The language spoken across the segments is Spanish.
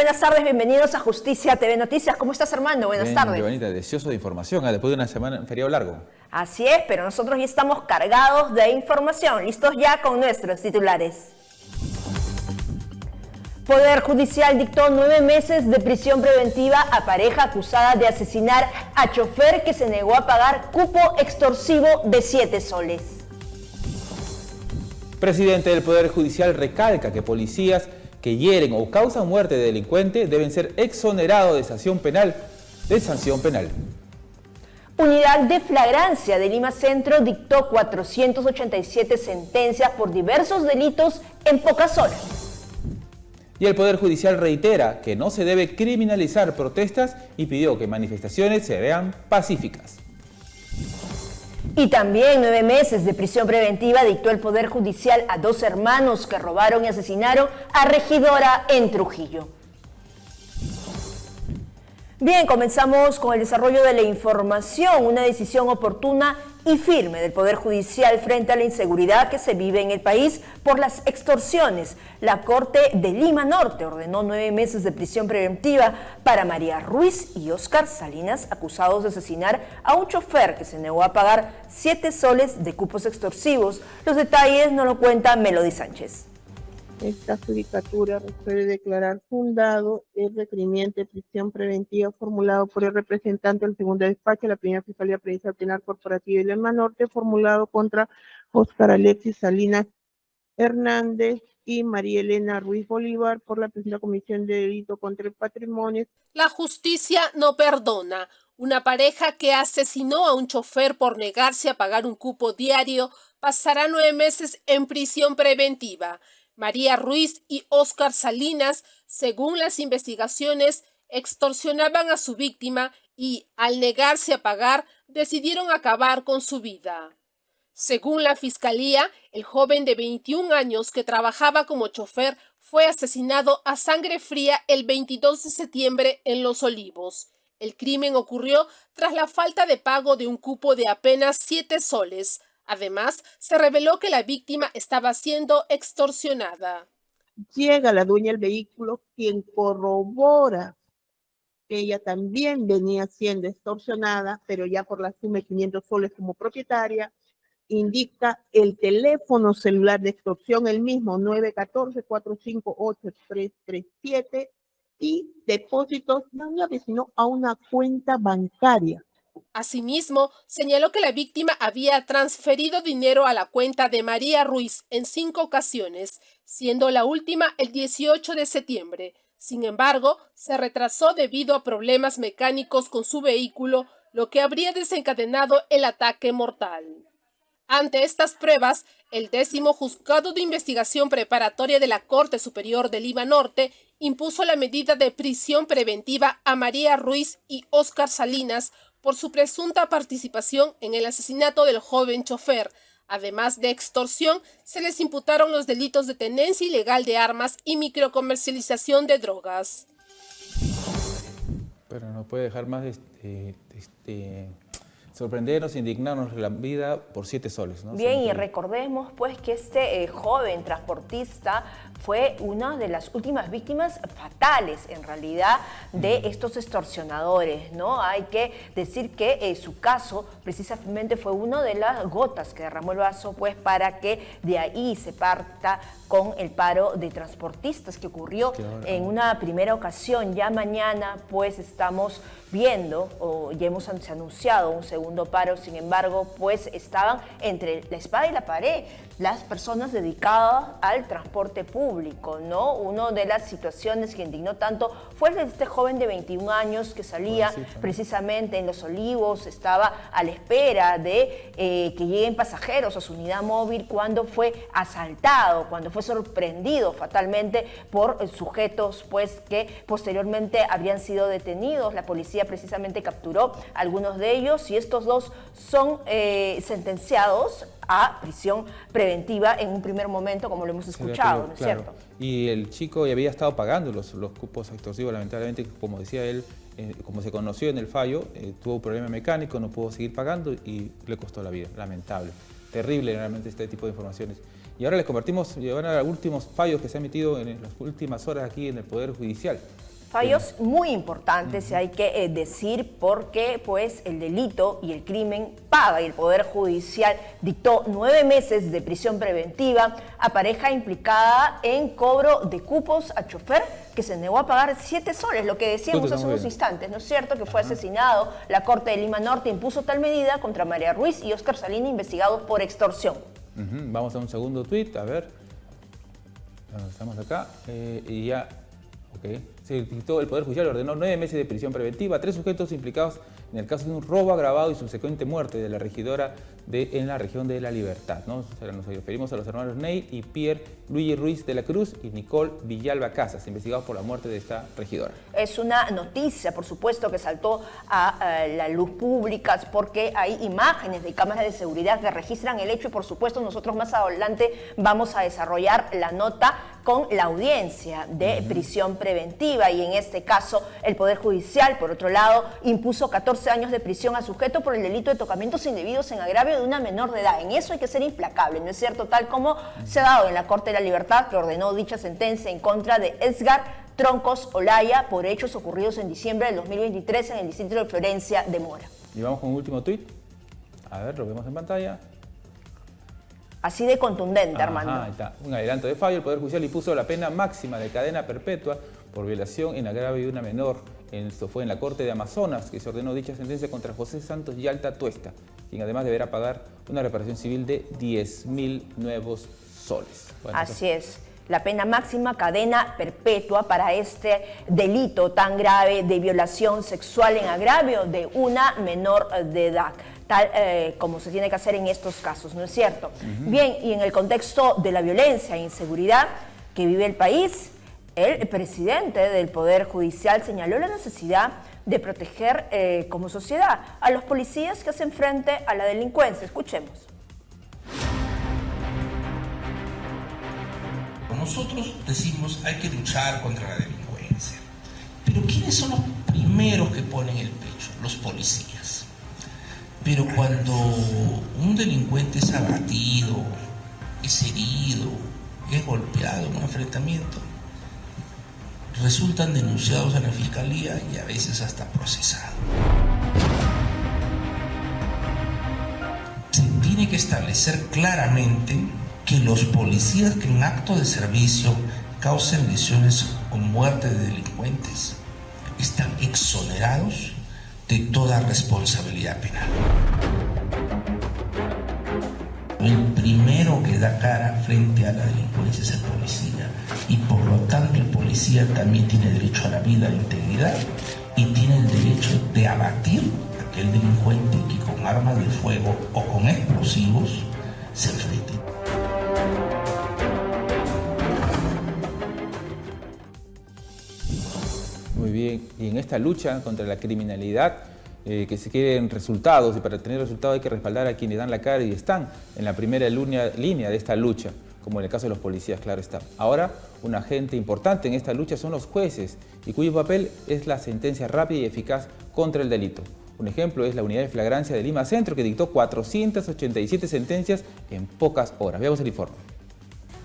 buenas tardes, bienvenidos a Justicia TV Noticias. ¿Cómo estás, Armando? Buenas tardes. Giovanita, deseoso de información, después de una semana, un feriado largo. Así es, pero nosotros ya estamos cargados de información, listos ya con nuestros titulares. Poder Judicial dictó 9 meses de prisión preventiva a pareja acusada de asesinar a chofer que se negó a pagar cupo extorsivo de 7 soles. Presidente del Poder Judicial recalca que policías que hieren o causan muerte de delincuente deben ser exonerados de sanción penal. Unidad de Flagrancia de Lima Centro dictó 487 sentencias por diversos delitos en pocas horas. Y el Poder Judicial reitera que no se debe criminalizar protestas y pidió que manifestaciones se vean pacíficas. Y también 9 meses de prisión preventiva dictó el Poder Judicial a 2 hermanos que robaron y asesinaron a regidora en Trujillo. Bien, comenzamos con el desarrollo de la información, una decisión oportuna y firme del Poder Judicial frente a la inseguridad que se vive en el país por las extorsiones. La Corte de Lima Norte ordenó 9 meses de prisión preventiva para María Ruiz y Óscar Salinas, acusados de asesinar a un chofer que se negó a pagar 7 soles de cupos extorsivos. Los detalles nos lo cuenta Melody Sánchez. Esta judicatura resuelve declarar fundado el requerimiento de prisión preventiva formulado por el representante del segundo despacho de la primera Fiscalía Provincial Penal Corporativa de Lima Norte, formulado contra Óscar Alexis Salinas Hernández y María Elena Ruiz Bolívar por la presunta comisión de delito contra el patrimonio. La justicia no perdona. Una pareja que asesinó a un chofer por negarse a pagar un cupo diario pasará 9 meses en prisión preventiva. María Ruiz y Óscar Salinas, según las investigaciones, extorsionaban a su víctima y, al negarse a pagar, decidieron acabar con su vida. Según la Fiscalía, el joven de 21 años que trabajaba como chofer fue asesinado a sangre fría el 22 de septiembre en Los Olivos. El crimen ocurrió tras la falta de pago de un cupo de apenas 7 soles. Además, se reveló que la víctima estaba siendo extorsionada. Llega la dueña del vehículo, quien corrobora que ella también venía siendo extorsionada, pero ya por la suma de 500 soles como propietaria. Indica el teléfono celular de extorsión, el mismo 914-458-337, y depósitos no sino a una cuenta bancaria. Asimismo, señaló que la víctima había transferido dinero a la cuenta de María Ruiz en 5 ocasiones, siendo la última el 18 de septiembre. Sin embargo, se retrasó debido a problemas mecánicos con su vehículo, lo que habría desencadenado el ataque mortal. Ante estas pruebas, el 10º Juzgado de Investigación Preparatoria de la Corte Superior de Lima Norte impuso la medida de prisión preventiva a María Ruiz y Óscar Salinas por su presunta participación en el asesinato del joven chofer. Además de extorsión, se les imputaron los delitos de tenencia ilegal de armas y microcomercialización de drogas. Pero no puede dejar más sorprendernos, indignarnos la vida por 7 soles, ¿no? Bien, y recordemos pues que este joven transportista fue una de las últimas víctimas fatales en realidad de estos extorsionadores, ¿no? Hay que decir que su caso precisamente fue una de las gotas que derramó el vaso pues para que de ahí se parta con el paro de transportistas que ocurrió en una primera ocasión. Ya mañana pues estamos viendo o ya hemos anunciado un segundo paro, sin embargo pues estaban entre la espada y la pared las personas dedicadas al transporte público, ¿no? Una de las situaciones que indignó tanto fue el de este joven de 21 años que salía precisamente en Los Olivos, estaba a la espera de que lleguen pasajeros a su unidad móvil cuando fue asaltado, cuando fue sorprendido fatalmente por sujetos pues que posteriormente habrían sido detenidos. La policía precisamente capturó a algunos de ellos y estos 2 son sentenciados a prisión preventiva en un primer momento, como lo hemos escuchado, ¿no es cierto? Y el chico ya había estado pagando los cupos extorsivos, lamentablemente, como decía él, como se conoció en el fallo, tuvo un problema mecánico, no pudo seguir pagando y le costó la vida. Lamentable, terrible realmente este tipo de informaciones. Y ahora les convertimos, llevan a los últimos fallos que se han emitido en las últimas horas aquí en el Poder Judicial. Fallos muy importantes, hay que decir, porque pues el delito y el crimen paga, y el Poder Judicial dictó 9 meses de prisión preventiva a pareja implicada en cobro de cupos a chofer que se negó a pagar 7 soles, lo que decíamos hace unos instantes, ¿no es cierto? Que fue asesinado. La Corte de Lima Norte impuso tal medida contra María Ruiz y Óscar Salini, investigados por extorsión. Vamos a un segundo tuit, a ver. Estamos acá y ya... Okay. El Poder Judicial ordenó 9 meses de prisión preventiva a 3 sujetos implicados en el caso de un robo agravado y subsecuente muerte de la regidora en la región de La Libertad, ¿no? O sea, nos referimos a los hermanos Ney y Pierre Luigi Ruiz de la Cruz y Nicole Villalba Casas, investigados por la muerte de esta regidora. Es una noticia, por supuesto, que saltó a la luz pública, porque hay imágenes de cámaras de seguridad que registran el hecho, y por supuesto nosotros más adelante vamos a desarrollar la nota con la audiencia de prisión preventiva, y en este caso el Poder Judicial, por otro lado, impuso 14 años de prisión al sujeto por el delito de tocamientos indebidos en agravio de una menor de edad. En eso hay que ser implacable, ¿no es cierto? Tal como se ha dado en la Corte de la Libertad, que ordenó dicha sentencia en contra de Edgar Troncos Olaya por hechos ocurridos en diciembre del 2023 en el distrito de Florencia de Mora. Y vamos con un último tuit. A ver, lo vemos en pantalla. Así de contundente, Armando. Ahí está. Un adelanto de fallo. El Poder Judicial impuso la pena máxima de cadena perpetua por violación en agravio de una menor. Esto fue en la Corte de Amazonas que se ordenó dicha sentencia contra José Santos Yalta Tuesta, quien además deberá pagar una reparación civil de 10.000 nuevos soles. Bueno, así es. La pena máxima, cadena perpetua para este delito tan grave de violación sexual en agravio de una menor de edad. Tal como se tiene que hacer en estos casos, ¿no es cierto? Bien, y en el contexto de la violencia e inseguridad que vive el país, el presidente del Poder Judicial señaló la necesidad de proteger como sociedad a los policías que hacen frente a la delincuencia. Escuchemos. Nosotros decimos hay que luchar contra la delincuencia, pero ¿quiénes son los primeros que ponen el pecho? Los policías. Pero cuando un delincuente es abatido, es herido, es golpeado en un enfrentamiento, resultan denunciados a la fiscalía y a veces hasta procesados. Se tiene que establecer claramente que los policías que en acto de servicio causen lesiones o muerte de delincuentes están exonerados de toda responsabilidad penal. El primero que da cara frente a la delincuencia es el policía, y por lo tanto el policía también tiene derecho a la vida, a la integridad, y tiene el derecho de abatir a aquel delincuente que con armas de fuego o con explosivos se enfrente. Muy bien, y en esta lucha contra la criminalidad, que se quieren resultados, y para tener resultados hay que respaldar a quienes dan la cara y están en la primera línea de esta lucha, como en el caso de los policías, claro está. Ahora, un agente importante en esta lucha son los jueces, y cuyo papel es la sentencia rápida y eficaz contra el delito. Un ejemplo es la Unidad de Flagrancia de Lima Centro, que dictó 487 sentencias en pocas horas. Veamos el informe.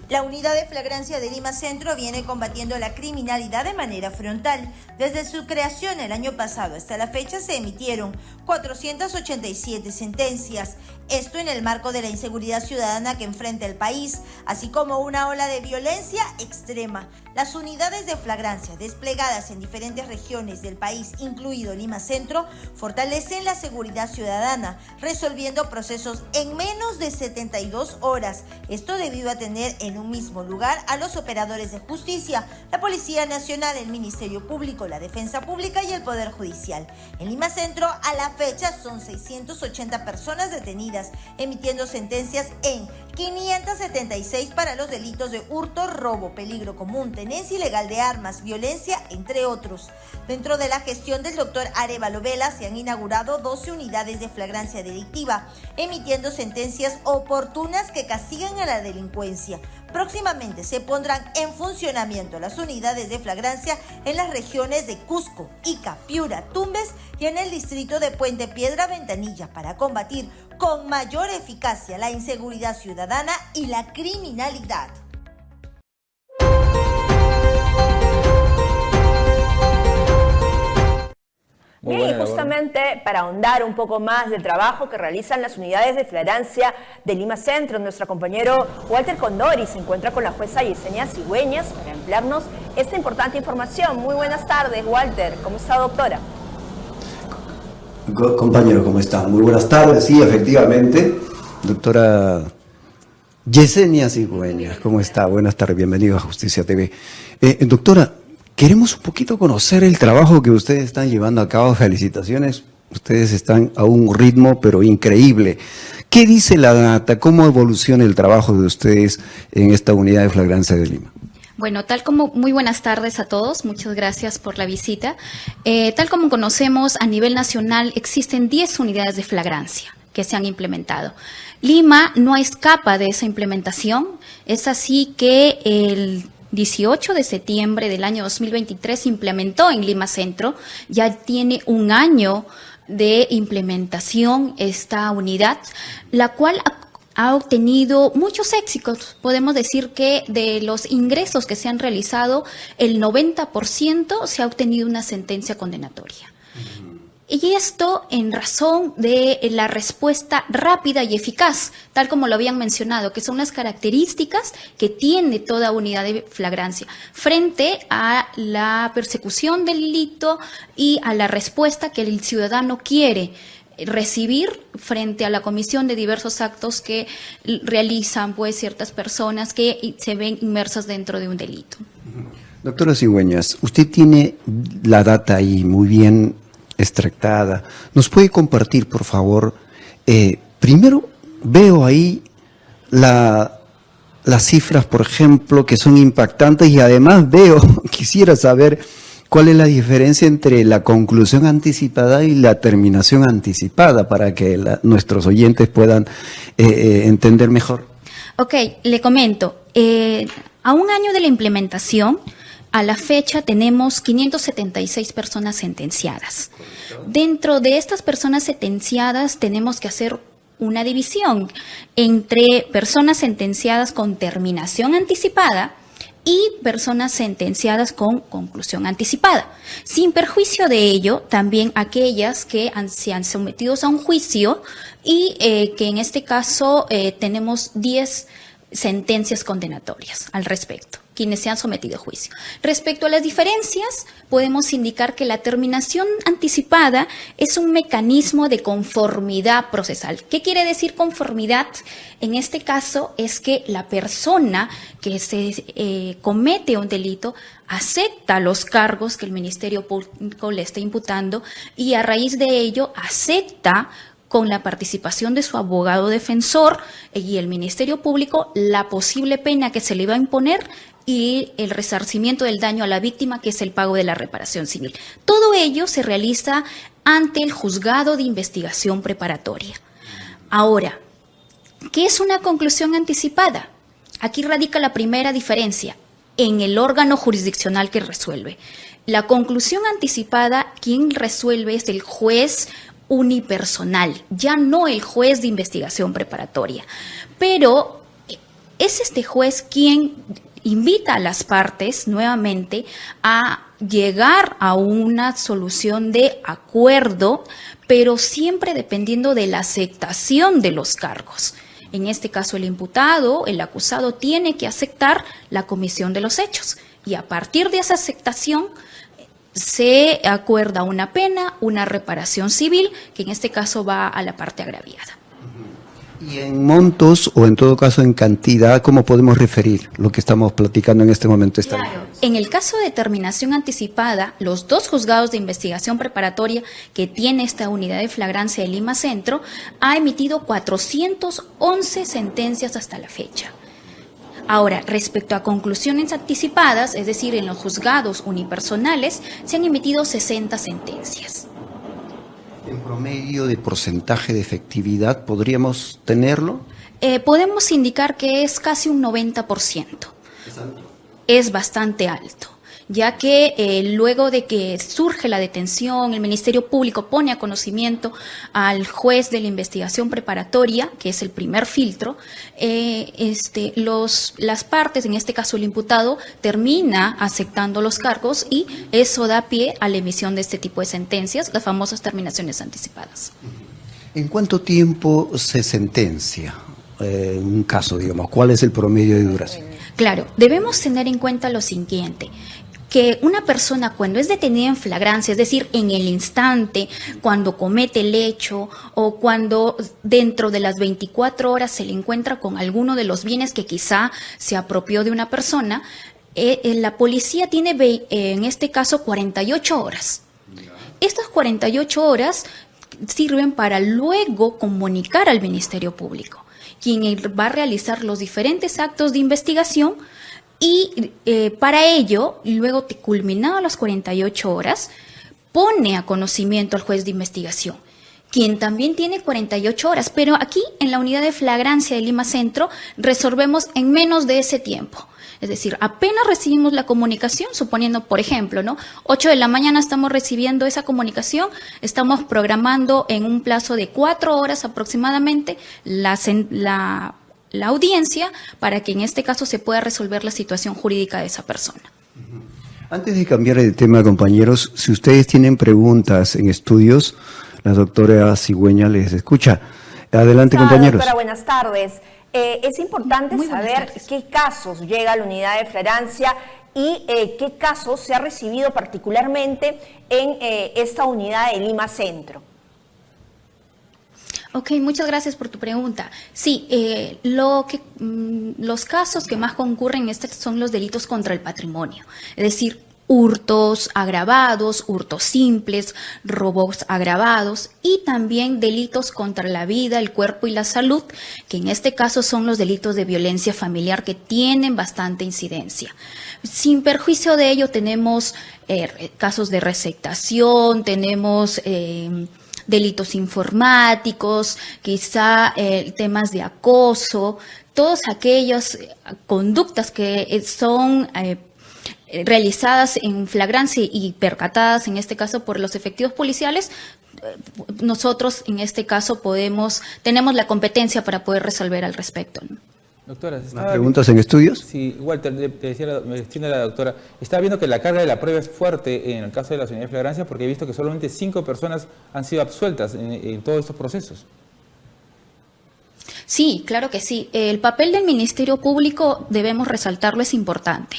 La Unidad de Flagrancia de Lima Centro viene combatiendo la criminalidad de manera frontal. Desde su creación el año pasado hasta la fecha se emitieron 487 sentencias. Esto en el marco de la inseguridad ciudadana que enfrenta el país, así como una ola de violencia extrema. Las unidades de flagrancia desplegadas en diferentes regiones del país, incluido Lima Centro, fortalecen la seguridad ciudadana, resolviendo procesos en menos de 72 horas. Esto debido a tener en un mismo lugar a los operadores de justicia, la Policía Nacional, el Ministerio Público, la Defensa Pública y el Poder Judicial. En Lima Centro, a la fecha, son 680 personas detenidas, emitiendo sentencias en 576 para los delitos de hurto, robo, peligro común, tenencia ilegal de armas, violencia, entre otros. Dentro de la gestión del doctor Arévalo Vela se han inaugurado 12 unidades de flagrancia delictiva, emitiendo sentencias oportunas que castigan a la delincuencia. Próximamente se pondrán en funcionamiento las unidades de flagrancia en las regiones de Cusco, Ica, Piura, Tumbes y en el distrito de Puente Piedra, Ventanilla, para combatir con mayor eficacia la inseguridad ciudadana y la criminalidad. Muy Bien, y buena labor. justamente para ahondar un poco más del trabajo que realizan las unidades de flagrancia de Lima Centro, nuestro compañero Walter Condori se encuentra con la jueza Yesenia Cigüeñas para ampliarnos esta importante información. Muy buenas tardes, Walter. ¿Cómo está, doctora? Compañero, ¿cómo está? Muy buenas tardes, sí, efectivamente. Doctora Yesenia Cigüeñas, ¿cómo está? Buenas tardes, bienvenido a Justicia TV. Doctora, queremos un poquito conocer el trabajo que ustedes están llevando a cabo. Felicitaciones, ustedes están a un ritmo pero increíble. ¿Qué dice la data? ¿Cómo evoluciona el trabajo de ustedes en esta unidad de flagrancia de Lima? Bueno, muy buenas tardes a todos, muchas gracias por la visita. Tal como conocemos, a nivel nacional existen 10 unidades de flagrancia que se han implementado. Lima no escapa de esa implementación, es así que el 18 de septiembre del año 2023 se implementó en Lima Centro, ya tiene un año de implementación esta unidad, la cual ha obtenido muchos éxitos. Podemos decir que de los ingresos que se han realizado, el 90% se ha obtenido una sentencia condenatoria. Y esto en razón de la respuesta rápida y eficaz, tal como lo habían mencionado, que son las características que tiene toda unidad de flagrancia frente a la persecución del delito y a la respuesta que el ciudadano quiere recibir frente a la comisión de diversos actos que realizan pues ciertas personas que se ven inmersas dentro de un delito. Doctora Cigüeñas, usted tiene la data ahí muy bien extractada. ¿Nos puede compartir, por favor? Primero, veo ahí las cifras, por ejemplo, que son impactantes y además quisiera saber cuál es la diferencia entre la conclusión anticipada y la terminación anticipada para que nuestros oyentes puedan entender mejor. Ok, le comento. A un año de la implementación, a la fecha tenemos 576 personas sentenciadas. Dentro de estas personas sentenciadas tenemos que hacer una división entre personas sentenciadas con terminación anticipada y personas sentenciadas con conclusión anticipada. Sin perjuicio de ello, también aquellas que se han sometido a un juicio y que en este caso tenemos 10 sentencias condenatorias al respecto, quienes se han sometido a juicio. Respecto a las diferencias, podemos indicar que la terminación anticipada es un mecanismo de conformidad procesal. ¿Qué quiere decir conformidad? En este caso es que la persona que se comete un delito acepta los cargos que el Ministerio Público le está imputando y a raíz de ello acepta con la participación de su abogado defensor y el Ministerio Público la posible pena que se le va a imponer y el resarcimiento del daño a la víctima, que es el pago de la reparación civil. Todo ello se realiza ante el juzgado de investigación preparatoria. Ahora, ¿qué es una conclusión anticipada? Aquí radica la primera diferencia en el órgano jurisdiccional que resuelve. La conclusión anticipada, quien resuelve es el juez unipersonal, ya no el juez de investigación preparatoria. Pero es este juez quien invita a las partes nuevamente a llegar a una solución de acuerdo, pero siempre dependiendo de la aceptación de los cargos. En este caso, el imputado, el acusado, tiene que aceptar la comisión de los hechos y a partir de esa aceptación se acuerda una pena, una reparación civil, que en este caso va a la parte agraviada. Y en montos o en todo caso en cantidad, ¿cómo podemos referir lo que estamos platicando en este momento? Claro. En el caso de terminación anticipada, los 2 juzgados de investigación preparatoria que tiene esta unidad de flagrancia de Lima Centro ha emitido 411 sentencias hasta la fecha. Ahora, respecto a conclusiones anticipadas, es decir, en los juzgados unipersonales, se han emitido 60 sentencias. ¿En promedio de porcentaje de efectividad podríamos tenerlo? Podemos indicar que es casi un 90%. Es bastante alto. ya que luego de que surge la detención, el Ministerio Público pone a conocimiento al juez de la investigación preparatoria, que es el primer filtro, las partes, en este caso el imputado, termina aceptando los cargos y eso da pie a la emisión de este tipo de sentencias, las famosas terminaciones anticipadas. ¿En cuánto tiempo se sentencia un caso, digamos? ¿Cuál es el promedio de duración? Claro, debemos tener en cuenta lo siguiente, que una persona cuando es detenida en flagrancia, es decir, en el instante, cuando comete el hecho o cuando dentro de las 24 horas se le encuentra con alguno de los bienes que quizá se apropió de una persona, la policía tiene en este caso 48 horas. Estas 48 horas sirven para luego comunicar al Ministerio Público, quien va a realizar los diferentes actos de investigación y para ello, luego de culminadas las 48 horas, pone a conocimiento al juez de investigación, quien también tiene 48 horas, pero aquí en la unidad de flagrancia de Lima Centro resolvemos en menos de ese tiempo. Es decir, apenas recibimos la comunicación, suponiendo, por ejemplo, 8 de la mañana estamos recibiendo esa comunicación, estamos programando en un plazo de 4 horas aproximadamente la audiencia para que en este caso se pueda resolver la situación jurídica de esa persona. Antes de cambiar de tema, compañeros, si ustedes tienen preguntas en estudios, la doctora Cigüeña les escucha. Adelante, compañeros. Doctora, buenas tardes. Es importante saber qué casos llega a la unidad de flagrancia y qué casos se ha recibido particularmente en esta unidad de Lima Centro. Ok, muchas gracias por tu pregunta. Sí, los casos que más concurren son los delitos contra el patrimonio, es decir, hurtos agravados, hurtos simples, robos agravados y también delitos contra la vida, el cuerpo y la salud, que en este caso son los delitos de violencia familiar que tienen bastante incidencia. Sin perjuicio de ello tenemos casos de receptación, tenemos delitos informáticos, quizá temas de acoso, todas aquellas conductas que son realizadas en flagrancia y percatadas en este caso por los efectivos policiales, nosotros en este caso tenemos la competencia para poder resolver al respecto, ¿no? Doctora, ¿Más preguntas en estudios? Sí, Walter, me decía la doctora, estaba viendo que la carga de la prueba es fuerte en el caso de la unidad de flagrancia porque he visto que solamente 5 personas han sido absueltas en todos estos procesos. Sí, claro que sí. El papel del Ministerio Público, debemos resaltarlo, es importante,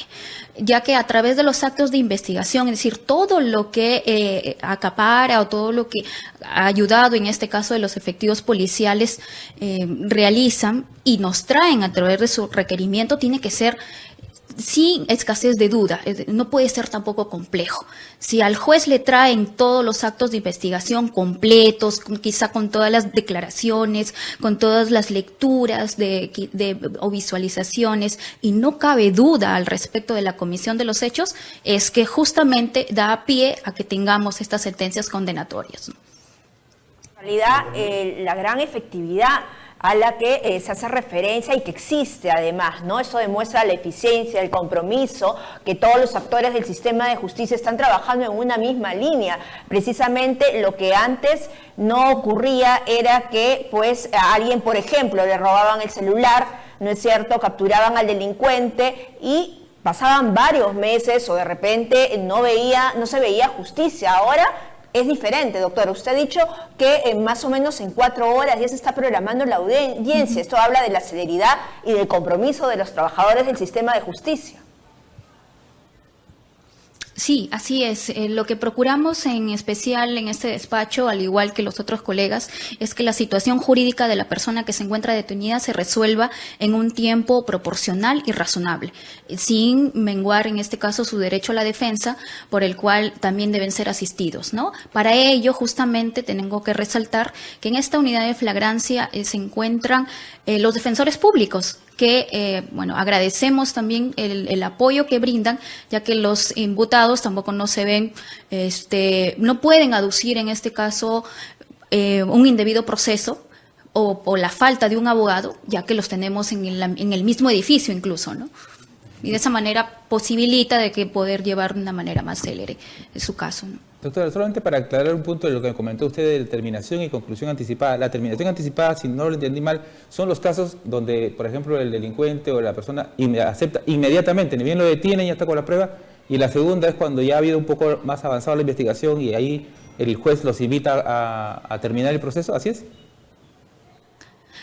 ya que a través de los actos de investigación, es decir, todo lo que acapara o todo lo que ha ayudado, en este caso de los efectivos policiales, realizan y nos traen a través de su requerimiento, tiene que ser sin escasez de duda, no puede ser tampoco complejo. Si al juez le traen todos los actos de investigación completos, quizá con todas las declaraciones, con todas las lecturas o visualizaciones, y no cabe duda al respecto de la comisión de los hechos, es que justamente da pie a que tengamos estas sentencias condenatorias, ¿no? En realidad, la gran efectividad a la que se hace referencia y que existe además, ¿no? Eso demuestra la eficiencia, el compromiso, que todos los actores del sistema de justicia están trabajando en una misma línea. Precisamente lo que antes no ocurría era que pues a alguien, por ejemplo, le robaban el celular, ¿no es cierto?, capturaban al delincuente y pasaban varios meses o de repente no se veía justicia. Ahora es diferente, doctora. Usted ha dicho que más o menos en 4 horas ya se está programando la audiencia. Esto habla de la celeridad y del compromiso de los trabajadores del sistema de justicia. Sí, así es. Lo que procuramos en especial en este despacho, al igual que los otros colegas, es que la situación jurídica de la persona que se encuentra detenida se resuelva en un tiempo proporcional y razonable, sin menguar en este caso su derecho a la defensa, por el cual también deben ser asistidos, ¿no? Para ello, justamente, tengo que resaltar que en esta unidad de flagrancia se encuentran los defensores públicos, que, agradecemos también el apoyo que brindan, ya que los imputados tampoco no se ven, no pueden aducir en este caso un indebido proceso o la falta de un abogado, ya que los tenemos en el mismo edificio incluso, ¿no? Y de esa manera posibilita de que poder llevar de una manera más célere su caso, ¿no? Doctora, solamente para aclarar un punto de lo que comentó usted de terminación y conclusión anticipada. La terminación anticipada, si no lo entendí mal, son los casos donde, por ejemplo, el delincuente o la persona acepta inmediatamente, ni bien lo detienen, ya está con la prueba, y la segunda es cuando ya ha habido un poco más avanzada la investigación y ahí el juez los invita a terminar el proceso, ¿así es?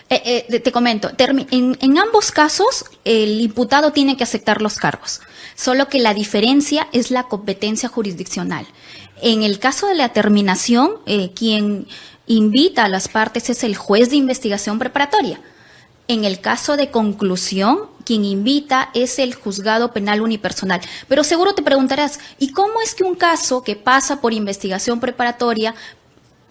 Te comento, en ambos casos el imputado tiene que aceptar los cargos, solo que la diferencia es la competencia jurisdiccional. En el caso de la terminación, quien invita a las partes es el juez de investigación preparatoria. En el caso de conclusión, quien invita es el juzgado penal unipersonal. Pero seguro te preguntarás, ¿y cómo es que un caso que pasa por investigación preparatoria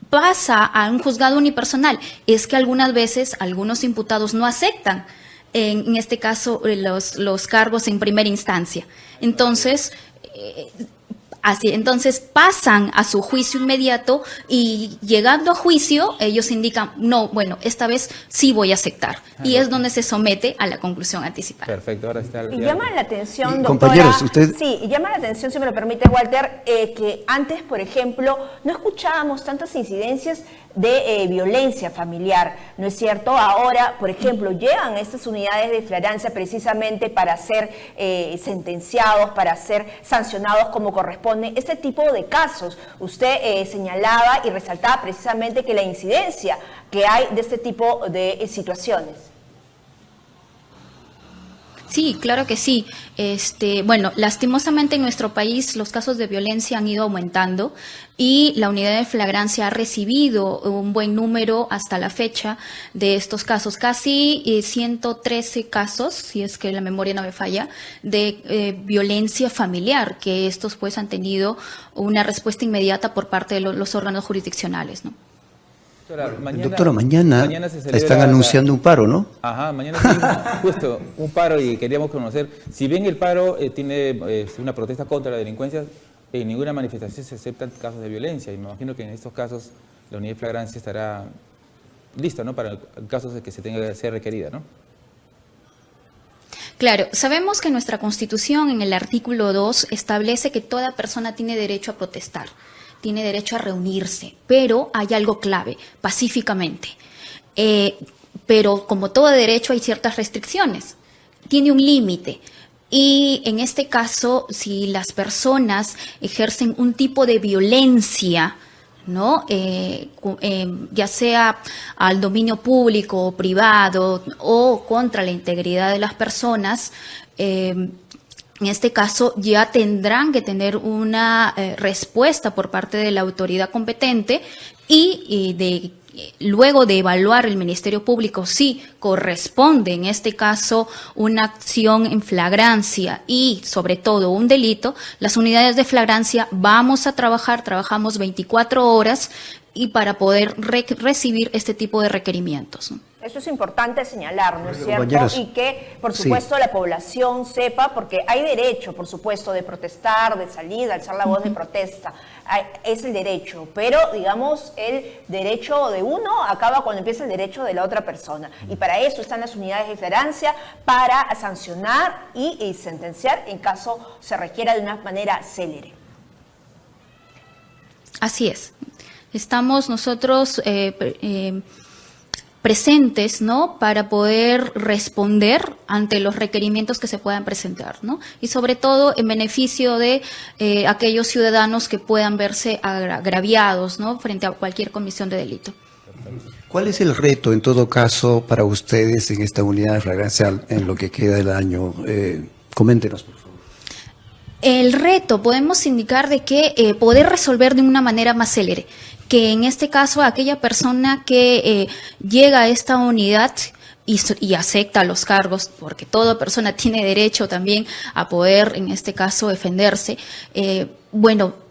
pasa a un juzgado unipersonal? Es que algunas veces algunos imputados no aceptan, en este caso, los cargos en primera instancia. Entonces, entonces pasan a su juicio inmediato y llegando a juicio ellos indican, no, bueno, esta vez sí voy a aceptar. Y es donde se somete a la conclusión anticipada. Perfecto, ahora está. Y llama la atención, doctora, compañeros, usted... Sí, llama la atención, si me lo permite, Walter, que antes, por ejemplo, no escuchábamos tantas incidencias de violencia familiar, ¿no es cierto? Ahora, por ejemplo, llegan estas unidades de flagrancia precisamente para ser sentenciados, para ser sancionados como corresponde. Este tipo de casos, usted señalaba y resaltaba precisamente que la incidencia que hay de este tipo de situaciones. Sí, claro que sí. Bueno, lastimosamente en nuestro país los casos de violencia han ido aumentando y la unidad de flagrancia ha recibido un buen número hasta la fecha de estos casos. Casi 113 casos, si es que la memoria no me falla, de violencia familiar, que estos pues han tenido una respuesta inmediata por parte de los órganos jurisdiccionales, ¿no? Doctora, mañana se están anunciando un paro, ¿no? Ajá, mañana sí, justo un paro y queríamos conocer, si bien el paro tiene una protesta contra la delincuencia, en ninguna manifestación se aceptan casos de violencia y me imagino que en estos casos la unidad de flagrancia estará lista, ¿no? Para casos de que se tenga que ser requerida, ¿no? Claro, sabemos que nuestra Constitución en el artículo 2 establece que toda persona tiene derecho a protestar, tiene derecho a reunirse, pero hay algo clave, pacíficamente. Pero como todo derecho hay ciertas restricciones, tiene un límite. Y en este caso, si las personas ejercen un tipo de violencia, ¿no? Ya sea al dominio público o privado o contra la integridad de las personas, en este caso ya tendrán que tener una respuesta por parte de la autoridad competente y luego de evaluar el Ministerio Público si corresponde en este caso una acción en flagrancia y sobre todo un delito, las unidades de flagrancia trabajamos 24 horas y para poder recibir este tipo de requerimientos, ¿no? Eso es importante señalar, ¿no es cierto? Compañeros, Y que, por supuesto, la población sepa, porque hay derecho, por supuesto, de protestar, de salir, de alzar la voz de protesta. Es el derecho, pero, digamos, el derecho de uno acaba cuando empieza el derecho de la otra persona. Y para eso están las unidades de flagrancia, para sancionar y sentenciar en caso se requiera de una manera célere. Así es. Estamos nosotros presentes, ¿no? Para poder responder ante los requerimientos que se puedan presentar, ¿no? Y sobre todo en beneficio de aquellos ciudadanos que puedan verse agraviados, ¿no? Frente a cualquier comisión de delito. ¿Cuál es el reto, en todo caso, para ustedes en esta unidad de flagrancia en lo que queda del año? Coméntenos, por favor. El reto, podemos indicar de que poder resolver de una manera más célere, que en este caso aquella persona que llega a esta unidad y acepta los cargos, porque toda persona tiene derecho también a poder, en este caso, defenderse,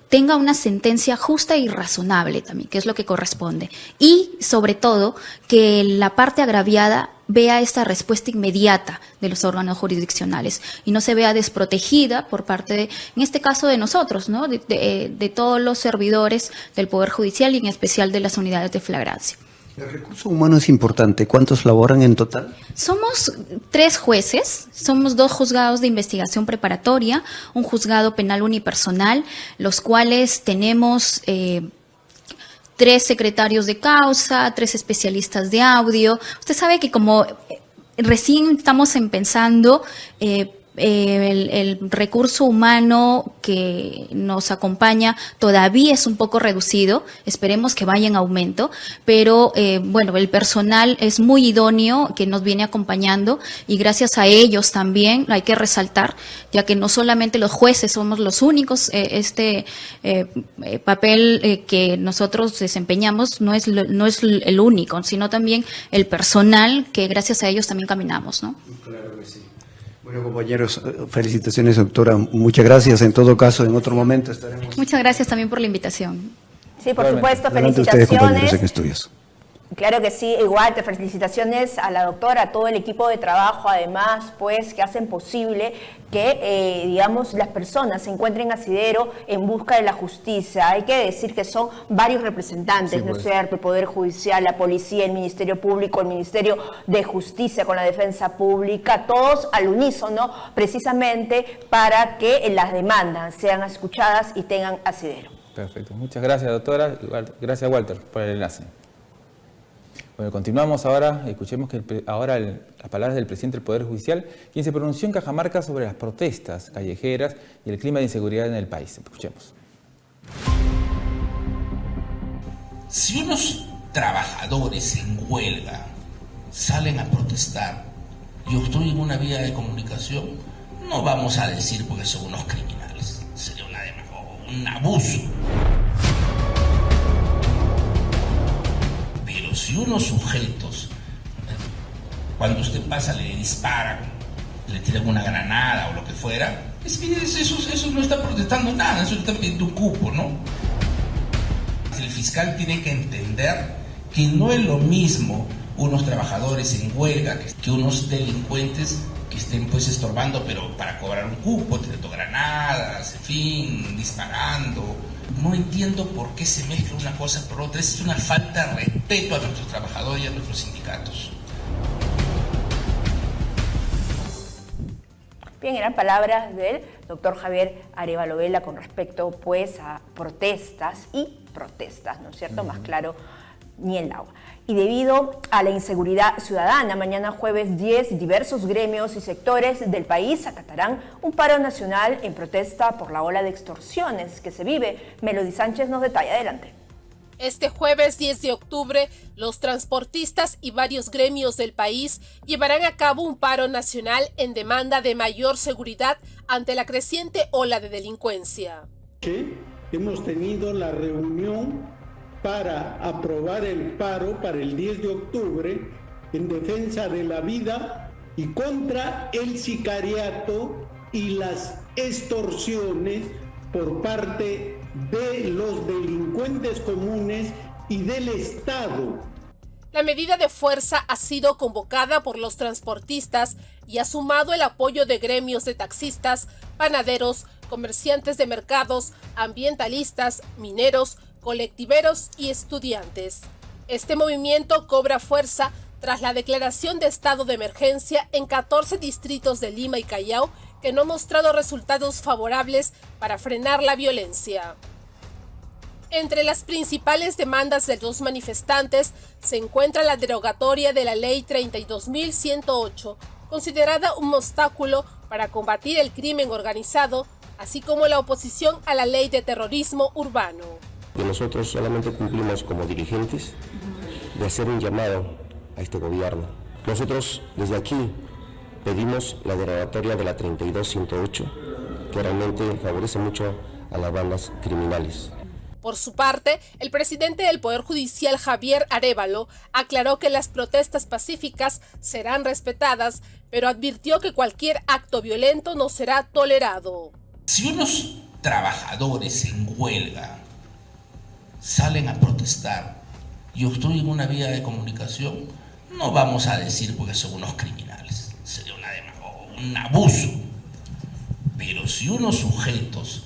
tenga una sentencia justa y razonable también, que es lo que corresponde. Y, sobre todo, que la parte agraviada vea esta respuesta inmediata de los órganos jurisdiccionales y no se vea desprotegida por parte de, en este caso de nosotros, ¿no? De todos los servidores del Poder Judicial y en especial de las unidades de flagrancia. El recurso humano es importante. ¿Cuántos laboran en total? Somos 3 jueces, somos 2 juzgados de investigación preparatoria, un juzgado penal unipersonal, los cuales tenemos 3 secretarios de causa, 3 especialistas de audio. Usted sabe que como recién estamos empezando, el recurso humano que nos acompaña todavía es un poco reducido, esperemos que vaya en aumento, pero bueno, el personal es muy idóneo que nos viene acompañando y gracias a ellos también hay que resaltar, ya que no solamente los jueces somos los únicos, papel que nosotros desempeñamos no es el único, sino también el personal que gracias a ellos también caminamos, ¿no? Claro que sí. Bueno, compañeros, felicitaciones, doctora. Muchas gracias. En todo caso, en otro momento estaremos. Muchas gracias también por la invitación. Sí, por supuesto, Adelante felicitaciones. ustedes, compañeros en estudios. Claro que sí, igual te felicitaciones a la doctora, a todo el equipo de trabajo, además, pues, que hacen posible que, digamos, las personas se encuentren asidero en busca de la justicia. Hay que decir que son varios representantes, ¿no es cierto? El Poder Judicial, la Policía, el Ministerio Público, el Ministerio de Justicia con la Defensa Pública, todos al unísono, precisamente para que las demandas sean escuchadas y tengan asidero. Perfecto, muchas gracias, doctora. Gracias, Walter, por el enlace. Bueno, continuamos ahora, escuchemos las palabras del presidente del Poder Judicial, quien se pronunció en Cajamarca sobre las protestas callejeras y el clima de inseguridad en el país. Escuchemos. Si unos trabajadores en huelga salen a protestar y obstruyen una vía de comunicación, no vamos a decir porque son unos criminales, sería un abuso. Pero si unos sujetos, cuando usted pasa, le disparan, le tiran una granada o lo que fuera, eso no está protestando nada, eso está pidiendo un cupo, ¿no? El fiscal tiene que entender que no es lo mismo unos trabajadores en huelga que unos delincuentes que estén pues estorbando, pero para cobrar un cupo, tirando granadas, en fin, disparando. No entiendo por qué se mezcla una cosa por otra. Es una falta de respeto a nuestros trabajadores y a nuestros sindicatos. Bien, eran palabras del doctor Javier Arévalo Vela con respecto pues a protestas y protestas, ¿no es cierto? Más claro, ni el agua. Y debido a la inseguridad ciudadana, mañana jueves 10, diversos gremios y sectores del país acatarán un paro nacional en protesta por la ola de extorsiones que se vive. Melody Sánchez nos detalla. Adelante. Este jueves 10 de octubre, los transportistas y varios gremios del país llevarán a cabo un paro nacional en demanda de mayor seguridad ante la creciente ola de delincuencia. Hemos tenido la reunión para aprobar el paro para el 10 de octubre en defensa de la vida y contra el sicariato y las extorsiones por parte de los delincuentes comunes y del Estado. La medida de fuerza ha sido convocada por los transportistas y ha sumado el apoyo de gremios de taxistas, panaderos, comerciantes de mercados, ambientalistas, mineros, colectiveros y estudiantes. Este movimiento cobra fuerza tras la declaración de estado de emergencia en 14 distritos de Lima y Callao, que no ha mostrado resultados favorables para frenar la violencia. Entre las principales demandas de los manifestantes se encuentra la derogatoria de la Ley 32.108, considerada un obstáculo para combatir el crimen organizado, así como la oposición a la Ley de Terrorismo Urbano. Y nosotros solamente cumplimos como dirigentes de hacer un llamado a este gobierno. Nosotros desde aquí pedimos la derogatoria de la 32.108, que realmente favorece mucho a las bandas criminales. Por su parte, el presidente del Poder Judicial, Javier Arévalo, aclaró que las protestas pacíficas serán respetadas, pero advirtió que cualquier acto violento no será tolerado. Si unos trabajadores en huelga salen a protestar y obstruyen una vía de comunicación, no vamos a decir porque son unos criminales, sería un abuso. Pero si unos sujetos,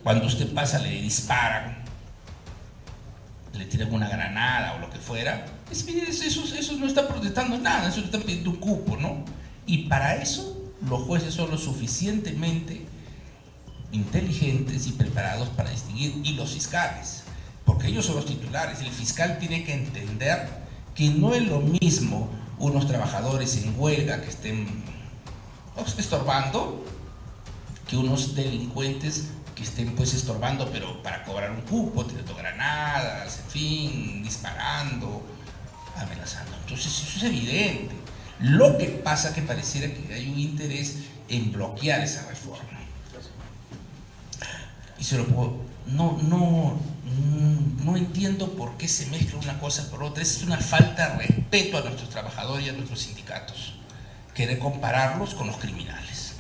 cuando usted pasa, le disparan, le tiran una granada o lo que fuera, eso no está protestando nada, eso le están pidiendo un cupo, ¿no? Y para eso los jueces son lo suficientemente inteligentes y preparados para distinguir, y los fiscales, porque ellos son los titulares. El fiscal tiene que entender que no es lo mismo unos trabajadores en huelga que estén estorbando que unos delincuentes que estén pues estorbando pero para cobrar un cupo, tirando granadas, en fin, disparando, amenazando. Entonces eso es evidente. Lo que pasa que pareciera que hay un interés en bloquear esa reforma. Y se lo puedo, no entiendo por qué se mezcla una cosa por otra. Es una falta de respeto a nuestros trabajadores y a nuestros sindicatos querer compararlos con los criminales.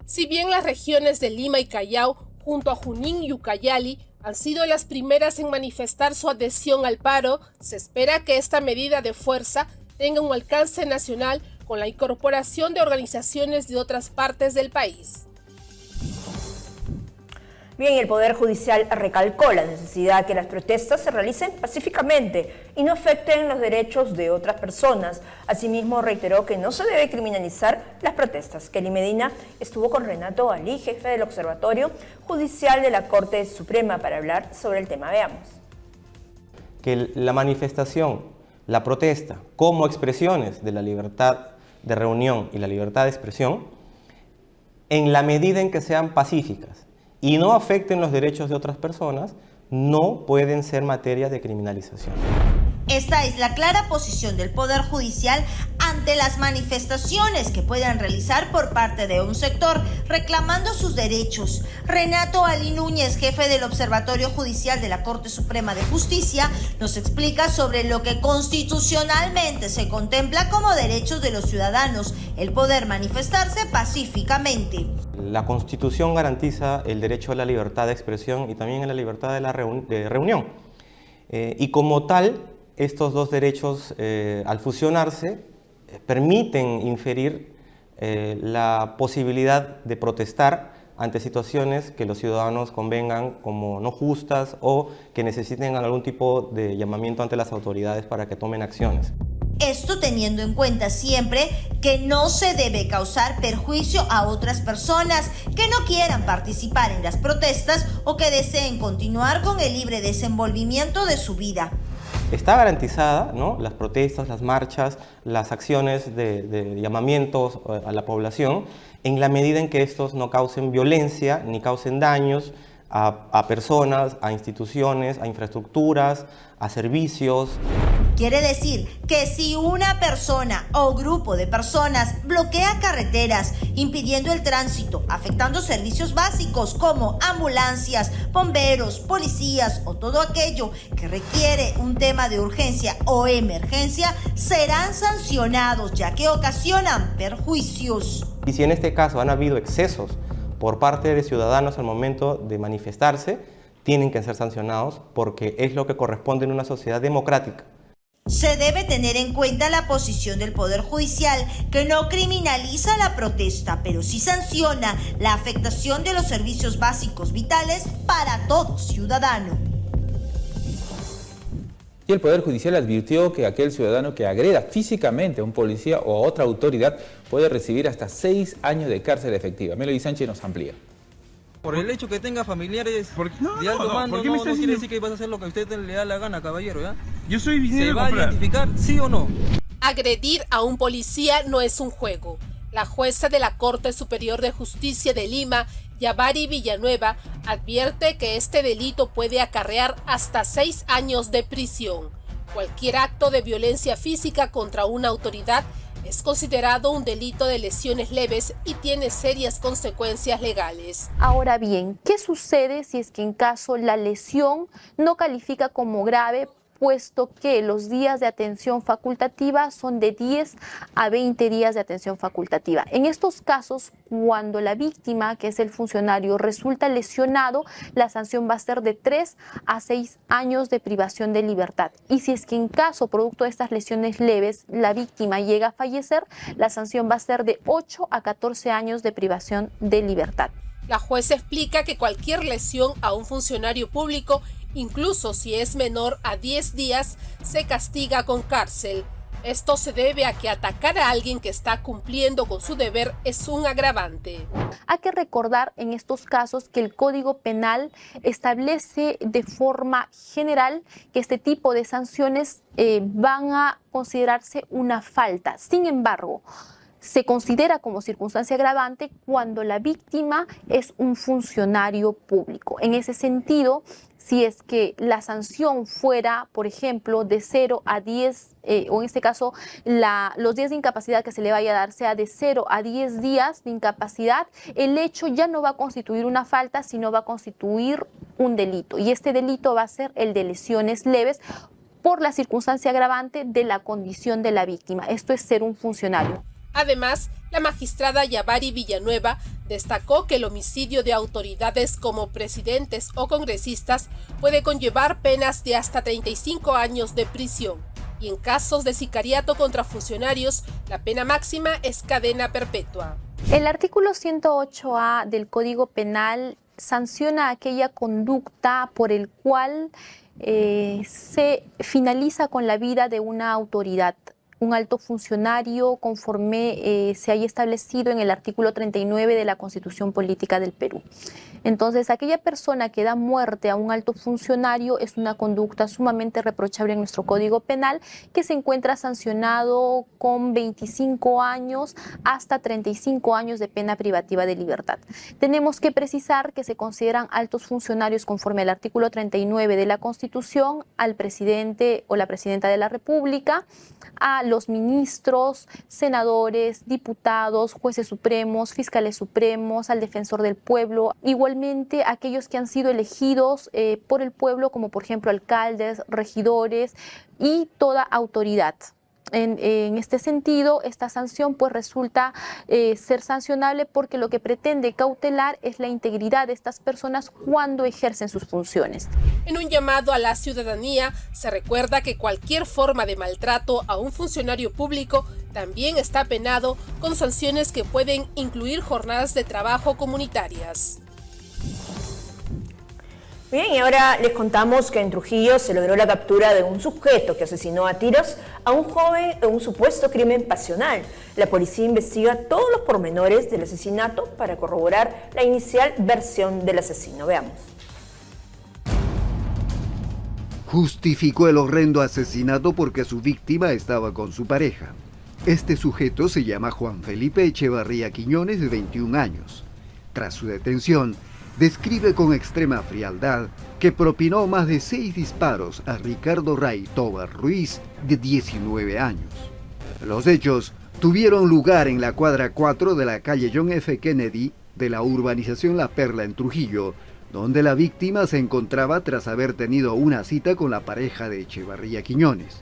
Si bien las regiones de Lima y Callao, junto a Junín y Ucayali, han sido las primeras en manifestar su adhesión al paro, se espera que esta medida de fuerza tenga un alcance nacional con la incorporación de organizaciones de otras partes del país. Bien, el Poder Judicial recalcó la necesidad de que las protestas se realicen pacíficamente y no afecten los derechos de otras personas. Asimismo, reiteró que no se debe criminalizar las protestas. Kelly Medina estuvo con Renato Ali, jefe del Observatorio Judicial de la Corte Suprema, para hablar sobre el tema. Veamos. Que la manifestación, la protesta, como expresiones de la libertad de reunión y la libertad de expresión, en la medida en que sean pacíficas y no afecten los derechos de otras personas, no pueden ser materia de criminalización. Esta es la clara posición del Poder Judicial ante las manifestaciones que puedan realizar por parte de un sector reclamando sus derechos. Renato Ali Núñez, jefe del Observatorio Judicial de la Corte Suprema de Justicia, nos explica sobre lo que constitucionalmente se contempla como derechos de los ciudadanos, el poder manifestarse pacíficamente. La Constitución garantiza el derecho a la libertad de expresión y también a la libertad de reunión. Y como tal, estos dos derechos, al fusionarse, permiten inferir la posibilidad de protestar ante situaciones que los ciudadanos convengan como no justas o que necesiten algún tipo de llamamiento ante las autoridades para que tomen acciones. Esto teniendo en cuenta siempre que no se debe causar perjuicio a otras personas que no quieran participar en las protestas o que deseen continuar con el libre desenvolvimiento de su vida. Está garantizada, ¿no?, las protestas, las marchas, las acciones de llamamientos a la población, en la medida en que estos no causen violencia ni causen daños a personas, a instituciones, a infraestructuras, a servicios. Quiere decir que si una persona o grupo de personas bloquea carreteras, impidiendo el tránsito, afectando servicios básicos como ambulancias, bomberos, policías o todo aquello que requiere un tema de urgencia o emergencia, serán sancionados ya que ocasionan perjuicios. Y si en este caso han habido excesos por parte de ciudadanos al momento de manifestarse, tienen que ser sancionados porque es lo que corresponde en una sociedad democrática. Se debe tener en cuenta la posición del Poder Judicial, que no criminaliza la protesta, pero sí sanciona la afectación de los servicios básicos vitales para todo ciudadano. Y el Poder Judicial advirtió que aquel ciudadano que agreda físicamente a un policía o a otra autoridad puede recibir hasta 6 años de cárcel efectiva. Melody Sánchez nos amplía. Por el hecho que tenga familiares de alto mando, no quiere decir que vas a hacer lo que a usted le da la gana, caballero, ¿ya? Yo soy viniendo ¿Se va a identificar, sí o no? Agredir a un policía no es un juego. La jueza de la Corte Superior de Justicia de Lima, Yavari Villanueva, advierte que este delito puede acarrear hasta 6 años de prisión. Cualquier acto de violencia física contra una autoridad es considerado un delito de lesiones leves y tiene serias consecuencias legales. Ahora bien, ¿qué sucede si es que en caso la lesión no califica como grave, puesto que los días de atención facultativa son de 10 a 20 días de atención facultativa? En estos casos, cuando la víctima, que es el funcionario, resulta lesionado, la sanción va a ser de 3 a 6 años de privación de libertad. Y si es que en caso, producto de estas lesiones leves, la víctima llega a fallecer, la sanción va a ser de 8 a 14 años de privación de libertad. La jueza explica que cualquier lesión a un funcionario público Incluso si es menor a 10 días, se castiga con cárcel. Esto se debe a que atacar a alguien que está cumpliendo con su deber es un agravante. Hay que recordar en estos casos que el Código Penal establece de forma general que este tipo de sanciones van a considerarse una falta. Sin embargo, se considera como circunstancia agravante cuando la víctima es un funcionario público. En ese sentido, si es que la sanción fuera, por ejemplo, de 0 a 10, o en este caso los días de incapacidad que se le vaya a dar sea de 0 a 10 días de incapacidad, el hecho ya no va a constituir una falta, sino va a constituir un delito. Y este delito va a ser el de lesiones leves por la circunstancia agravante de la condición de la víctima. Esto es ser un funcionario. Además, la magistrada Yavari Villanueva destacó que el homicidio de autoridades como presidentes o congresistas puede conllevar penas de hasta 35 años de prisión y en casos de sicariato contra funcionarios, la pena máxima es cadena perpetua. El artículo 108A del Código Penal sanciona aquella conducta por el cual se finaliza con la vida de una autoridad, un alto funcionario, conforme se haya establecido en el artículo 39 de la Constitución Política del Perú. Entonces, aquella persona que da muerte a un alto funcionario es una conducta sumamente reprochable en nuestro Código Penal, que se encuentra sancionado con 25 años hasta 35 años de pena privativa de libertad. Tenemos que precisar que se consideran altos funcionarios conforme al artículo 39 de la Constitución al presidente o la presidenta de la República, a los ministros, senadores, diputados, jueces supremos, fiscales supremos, al defensor del pueblo, igualmente aquellos que han sido elegidos por el pueblo, como por ejemplo alcaldes, regidores y toda autoridad. En este sentido, esta sanción pues resulta ser sancionable porque lo que pretende cautelar es la integridad de estas personas cuando ejercen sus funciones. En un llamado a la ciudadanía, se recuerda que cualquier forma de maltrato a un funcionario público también está penado con sanciones que pueden incluir jornadas de trabajo comunitarias. Bien, y ahora les contamos que en Trujillo se logró la captura de un sujeto que asesinó a tiros a un joven en un supuesto crimen pasional. La policía investiga todos los pormenores del asesinato para corroborar la inicial versión del asesino. Veamos. Justificó el horrendo asesinato porque su víctima estaba con su pareja. Este sujeto se llama Juan Felipe Echevarría Quiñones, de 21 años. Tras su detención, describe con extrema frialdad que propinó más de 6 disparos a Ricardo Ray Tobar Ruiz, de 19 años. Los hechos tuvieron lugar en la cuadra 4 de la calle John F. Kennedy de la urbanización La Perla en Trujillo, donde la víctima se encontraba tras haber tenido una cita con la pareja de Echevarría Quiñones.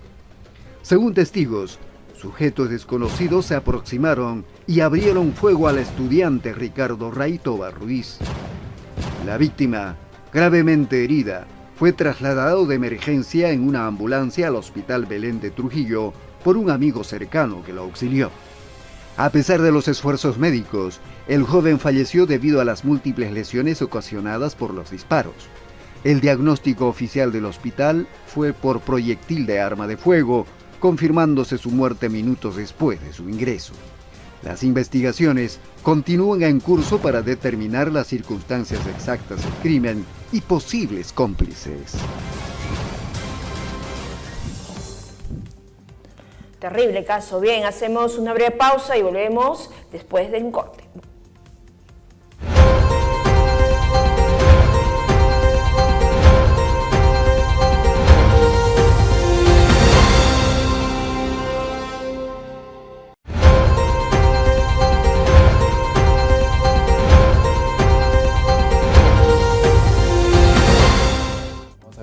Según testigos, sujetos desconocidos se aproximaron y abrieron fuego al estudiante Ricardo Ray Tobar Ruiz. La víctima, gravemente herida, fue trasladado de emergencia en una ambulancia al Hospital Belén de Trujillo por un amigo cercano que lo auxilió. A pesar de los esfuerzos médicos, el joven falleció debido a las múltiples lesiones ocasionadas por los disparos. El diagnóstico oficial del hospital fue por proyectil de arma de fuego, confirmándose su muerte minutos después de su ingreso. Las investigaciones continúan en curso para determinar las circunstancias exactas del crimen y posibles cómplices. Terrible caso. Bien, hacemos una breve pausa y volvemos después del corte.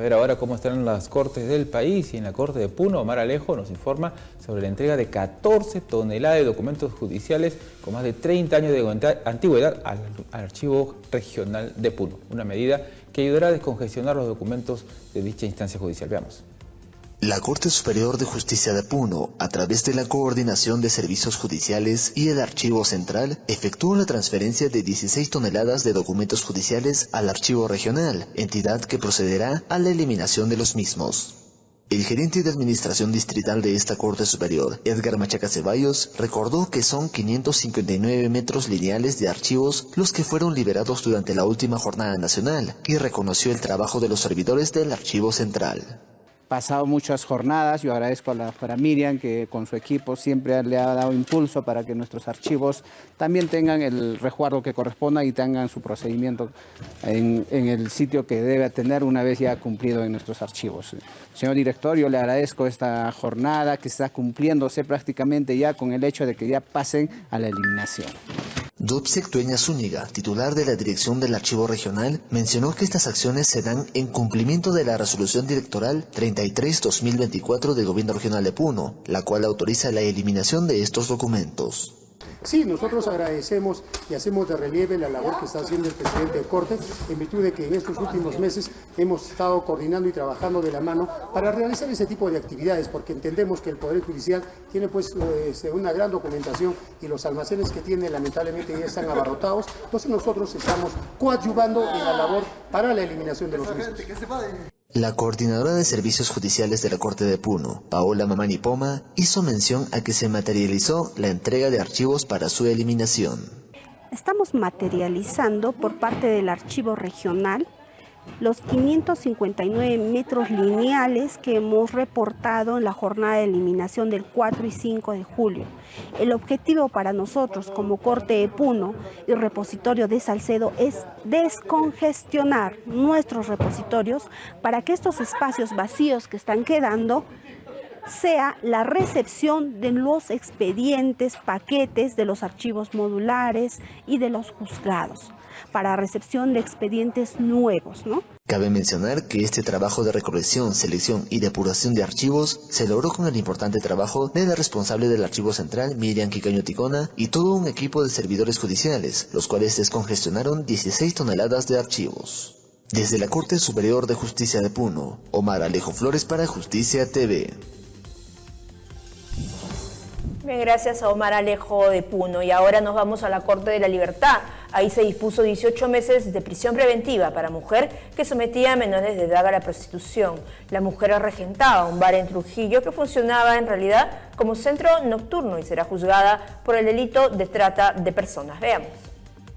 Ahora cómo están las cortes del país, y en la corte de Puno, Omar Alejo nos informa sobre la entrega de 14 toneladas de documentos judiciales con más de 30 años de antigüedad al Archivo Regional de Puno, una medida que ayudará a descongestionar los documentos de dicha instancia judicial. Veamos. La Corte Superior de Justicia de Puno, a través de la Coordinación de Servicios Judiciales y el Archivo Central, efectuó la transferencia de 16 toneladas de documentos judiciales al Archivo Regional, entidad que procederá a la eliminación de los mismos. El gerente de Administración Distrital de esta Corte Superior, Edgar Machaca Ceballos, recordó que son 559 metros lineales de archivos los que fueron liberados durante la última jornada nacional y reconoció el trabajo de los servidores del Archivo Central. Pasado muchas jornadas, yo agradezco a Miriam que con su equipo siempre le ha dado impulso para que nuestros archivos también tengan el resguardo que corresponda y tengan su procedimiento en el sitio que debe tener una vez ya cumplido en nuestros archivos. Señor director, yo le agradezco esta jornada que está cumpliéndose prácticamente ya con el hecho de que ya pasen a la eliminación. Dubsek Dueña Zúñiga, titular de la Dirección del Archivo Regional, mencionó que estas acciones se dan en cumplimiento de la Resolución Directoral 33-2024 del Gobierno Regional de Puno, la cual autoriza la eliminación de estos documentos. Sí, nosotros agradecemos y hacemos de relieve la labor que está haciendo el presidente de Corte, en virtud de que en estos últimos meses hemos estado coordinando y trabajando de la mano para realizar ese tipo de actividades, porque entendemos que el Poder Judicial tiene pues una gran documentación y los almacenes que tiene lamentablemente ya están abarrotados, entonces nosotros estamos coadyuvando en la labor para la eliminación de los mismos. La coordinadora de servicios judiciales de la Corte de Puno, Paola Mamani Poma, hizo mención a que se materializó la entrega de archivos para su eliminación. Estamos materializando por parte del Archivo Regional los 559 metros lineales que hemos reportado en la jornada de eliminación del 4 y 5 de julio. El objetivo para nosotros como Corte de Puno y repositorio de Salcedo es descongestionar nuestros repositorios para que estos espacios vacíos que están quedando sea la recepción de los expedientes, paquetes de los archivos modulares y de los juzgados, para recepción de expedientes nuevos, ¿no? Cabe mencionar que este trabajo de recolección, selección y depuración de archivos se logró con el importante trabajo de la responsable del Archivo Central, Miriam Quicaño Ticona, y todo un equipo de servidores judiciales, los cuales descongestionaron 16 toneladas de archivos. Desde la Corte Superior de Justicia de Puno, Omar Alejo Flores para Justicia TV. Bien, gracias a Omar Alejo de Puno. Y ahora nos vamos a la Corte de la Libertad. Ahí se dispuso 18 meses de prisión preventiva para mujer que sometía a menores de edad a la prostitución. La mujer regentaba un bar en Trujillo que funcionaba en realidad como centro nocturno y será juzgada por el delito de trata de personas. Veamos.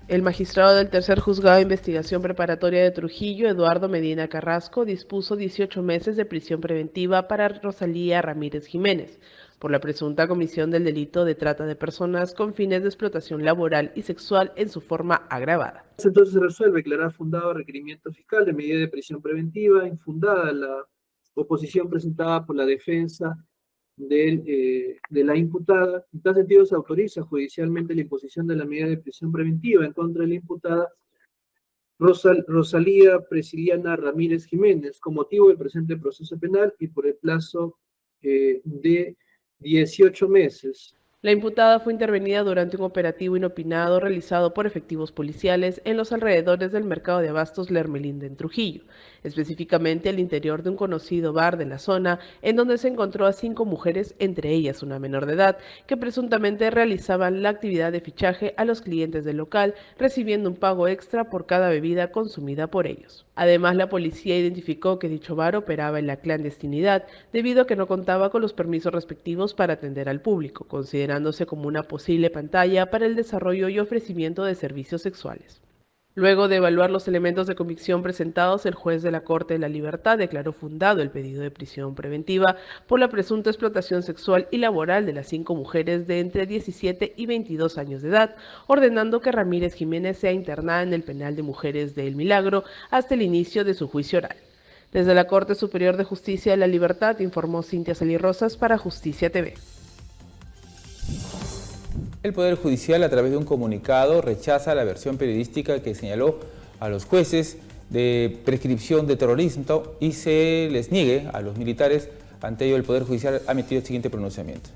El magistrado del Tercer Juzgado de Investigación Preparatoria de Trujillo, Eduardo Medina Carrasco, dispuso 18 meses de prisión preventiva para Rosalía Ramírez Jiménez por la presunta comisión del delito de trata de personas con fines de explotación laboral y sexual en su forma agravada. Entonces se resuelve declarar fundado requerimiento fiscal de medida de prisión preventiva, infundada la oposición presentada por la defensa de la imputada. En tal sentido se autoriza judicialmente la imposición de la medida de prisión preventiva en contra de la imputada Rosalía Prisciliana Ramírez Jiménez con motivo del presente proceso penal y por el plazo de 18 meses. La imputada fue intervenida durante un operativo inopinado realizado por efectivos policiales en los alrededores del mercado de abastos La Hermelinda en Trujillo, específicamente al interior de un conocido bar de la zona, en donde se encontró a 5 mujeres, entre ellas una menor de edad, que presuntamente realizaban la actividad de fichaje a los clientes del local, recibiendo un pago extra por cada bebida consumida por ellos. Además, la policía identificó que dicho bar operaba en la clandestinidad, debido a que no contaba con los permisos respectivos para atender al público, considerándose como una posible pantalla para el desarrollo y ofrecimiento de servicios sexuales. Luego de evaluar los elementos de convicción presentados, el juez de la Corte de la Libertad declaró fundado el pedido de prisión preventiva por la presunta explotación sexual y laboral de las 5 mujeres de entre 17 y 22 años de edad, ordenando que Ramírez Jiménez sea internada en el penal de mujeres de El Milagro hasta el inicio de su juicio oral. Desde la Corte Superior de Justicia de la Libertad informó Cintia Salirrosas para Justicia TV. El Poder Judicial, a través de un comunicado, rechaza la versión periodística que señaló a los jueces de prescripción de terrorismo y se les niegue a los militares. Ante ello, el Poder Judicial ha emitido el siguiente pronunciamiento.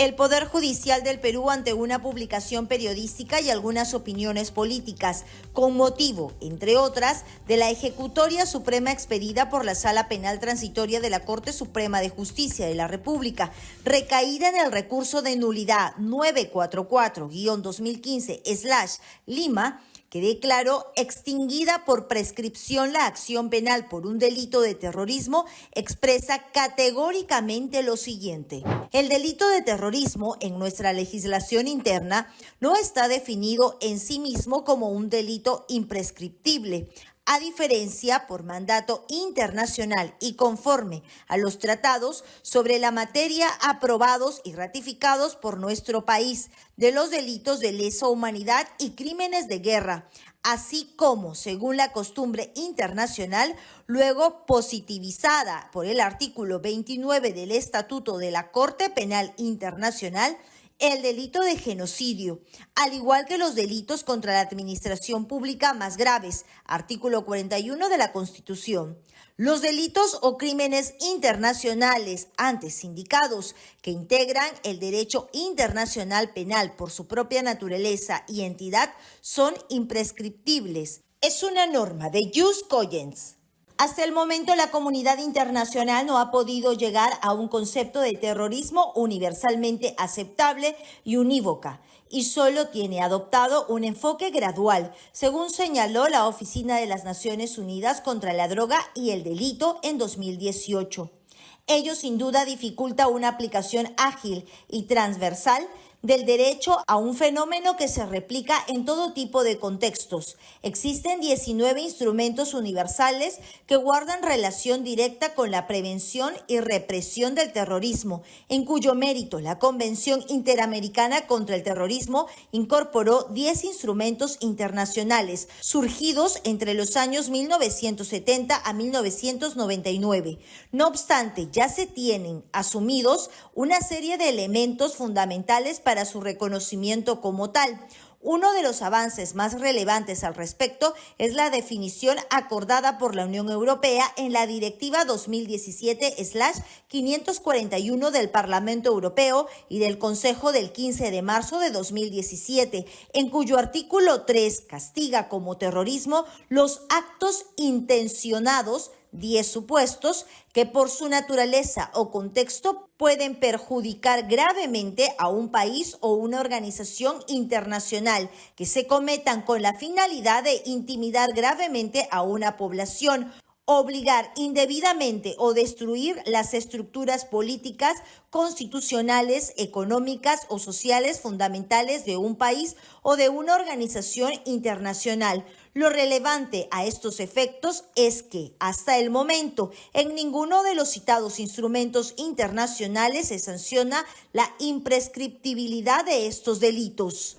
El Poder Judicial del Perú ante una publicación periodística y algunas opiniones políticas, con motivo, entre otras, de la ejecutoria suprema expedida por la Sala Penal Transitoria de la Corte Suprema de Justicia de la República, recaída en el recurso de nulidad 944-2015/Lima, que declaró extinguida por prescripción la acción penal por un delito de terrorismo, expresa categóricamente lo siguiente. El delito de terrorismo en nuestra legislación interna no está definido en sí mismo como un delito imprescriptible, a diferencia por mandato internacional y conforme a los tratados sobre la materia aprobados y ratificados por nuestro país, de los delitos de lesa humanidad y crímenes de guerra, así como, según la costumbre internacional, luego positivizada por el artículo 29 del Estatuto de la Corte Penal Internacional, el delito de genocidio, al igual que los delitos contra la administración pública más graves, artículo 41 de la Constitución. Los delitos o crímenes internacionales antes indicados, que integran el derecho internacional penal por su propia naturaleza y entidad, son imprescriptibles. Es una norma de jus cogens. Hasta el momento, la comunidad internacional no ha podido llegar a un concepto de terrorismo universalmente aceptable y unívoca, y solo tiene adoptado un enfoque gradual, según señaló la Oficina de las Naciones Unidas contra la Droga y el Delito en 2018. Ello sin duda dificulta una aplicación ágil y transversal del derecho a un fenómeno que se replica en todo tipo de contextos. Existen 19 instrumentos universales que guardan relación directa con la prevención y represión del terrorismo, en cuyo mérito la Convención Interamericana contra el Terrorismo incorporó 10 instrumentos internacionales surgidos entre los años 1970 a 1999. No obstante, ya se tienen asumidos una serie de elementos fundamentales para su reconocimiento como tal. Uno de los avances más relevantes al respecto es la definición acordada por la Unión Europea en la Directiva 2017/541 del Parlamento Europeo y del Consejo del 15 de marzo de 2017, en cuyo artículo 3 castiga como terrorismo los actos intencionados, 10 supuestos, que por su naturaleza o contexto pueden perjudicar gravemente a un país o una organización internacional, que se cometan con la finalidad de intimidar gravemente a una población, obligar indebidamente o destruir las estructuras políticas, constitucionales, económicas o sociales fundamentales de un país o de una organización internacional. Lo relevante a estos efectos es que, hasta el momento, en ninguno de los citados instrumentos internacionales se sanciona la imprescriptibilidad de estos delitos.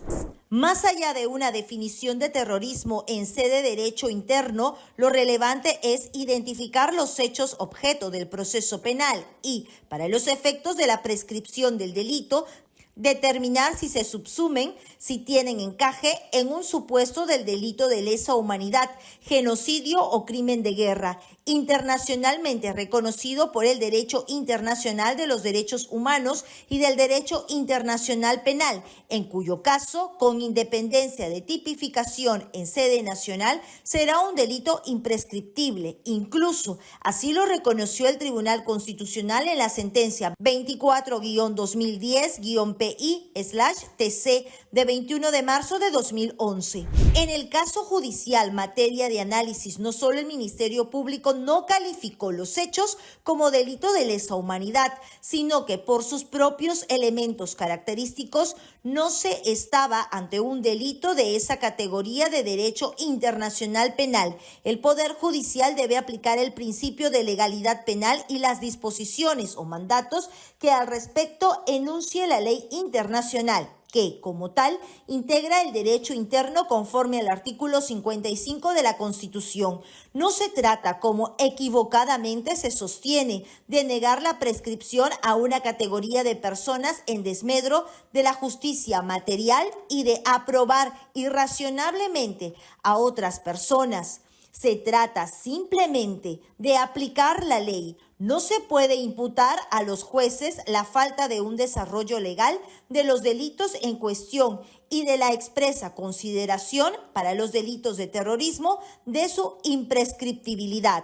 Más allá de una definición de terrorismo en sede de derecho interno, lo relevante es identificar los hechos objeto del proceso penal y, para los efectos de la prescripción del delito, determinar si se subsumen, si tienen encaje en un supuesto del delito de lesa humanidad, genocidio o crimen de guerra, internacionalmente reconocido por el derecho internacional de los derechos humanos y del derecho internacional penal, en cuyo caso, con independencia de tipificación en sede nacional, será un delito imprescriptible. Incluso, así lo reconoció el Tribunal Constitucional en la sentencia 24-2010-PI/TC de 21 de marzo de 2011. En el caso judicial, materia de análisis, no solo el Ministerio Público no calificó los hechos como delito de lesa humanidad, sino que por sus propios elementos característicos no se estaba ante un delito de esa categoría de derecho internacional penal. El Poder Judicial debe aplicar el principio de legalidad penal y las disposiciones o mandatos que al respecto enuncie la ley internacional, que, como tal, integra el derecho interno conforme al artículo 55 de la Constitución. No se trata, como equivocadamente se sostiene, de negar la prescripción a una categoría de personas en desmedro de la justicia material y de aprobar irrazonablemente a otras personas. Se trata simplemente de aplicar la ley. No se puede imputar a los jueces la falta de un desarrollo legal de los delitos en cuestión y de la expresa consideración para los delitos de terrorismo de su imprescriptibilidad.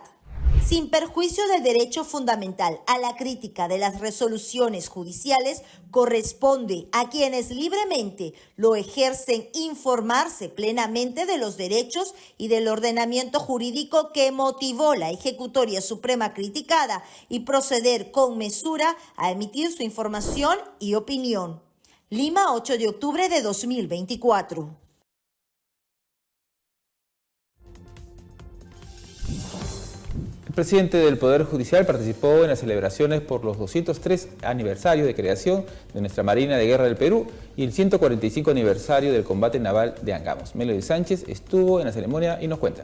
Sin perjuicio del derecho fundamental a la crítica de las resoluciones judiciales, corresponde a quienes libremente lo ejercen informarse plenamente de los derechos y del ordenamiento jurídico que motivó la Ejecutoria Suprema criticada y proceder con mesura a emitir su información y opinión. Lima, 8 de octubre de 2024. El presidente del Poder Judicial participó en las celebraciones por los 203 aniversarios de creación de nuestra Marina de Guerra del Perú y el 145 aniversario del combate naval de Angamos. Melody Sánchez estuvo en la ceremonia y nos cuenta.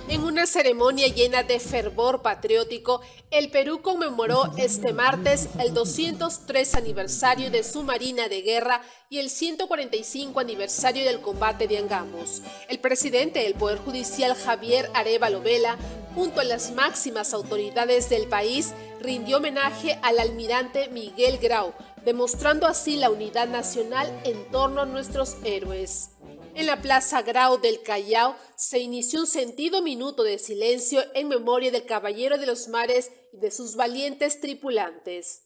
En una ceremonia llena de fervor patriótico, el Perú conmemoró este martes el 203 aniversario de su Marina de Guerra y el 145 aniversario del combate de Angamos. El presidente del Poder Judicial, Javier Arévalo Vela, junto a las máximas autoridades del país, rindió homenaje al almirante Miguel Grau, demostrando así la unidad nacional en torno a nuestros héroes. En la Plaza Grau del Callao se inició un sentido minuto de silencio en memoria del caballero de los mares y de sus valientes tripulantes.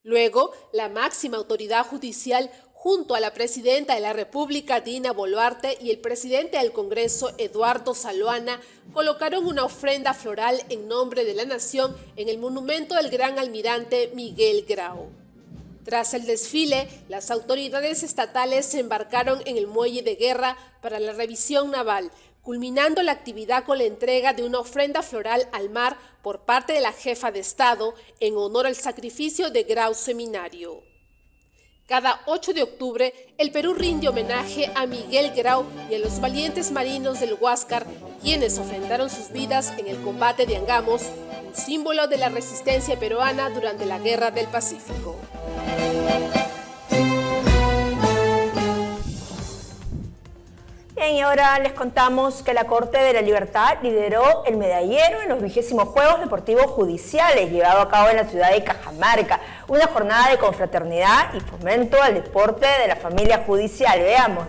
Luego, la máxima autoridad judicial, junto a la presidenta de la República, Dina Boluarte, y el presidente del Congreso, Eduardo Saloana, colocaron una ofrenda floral en nombre de la nación en el monumento del gran almirante Miguel Grau. Tras el desfile, las autoridades estatales se embarcaron en el muelle de guerra para la revisión naval, culminando la actividad con la entrega de una ofrenda floral al mar por parte de la jefa de Estado en honor al sacrificio de Grau Seminario. Cada 8 de octubre, el Perú rinde homenaje a Miguel Grau y a los valientes marinos del Huáscar, quienes ofrendaron sus vidas en el combate de Angamos, un símbolo de la resistencia peruana durante la Guerra del Pacífico. Bien, y ahora les contamos que la Corte de la Libertad lideró el medallero en los 20º Juegos Deportivos Judiciales llevado a cabo en la ciudad de Cajamarca, una jornada de confraternidad y fomento al deporte de la familia judicial. Veamos.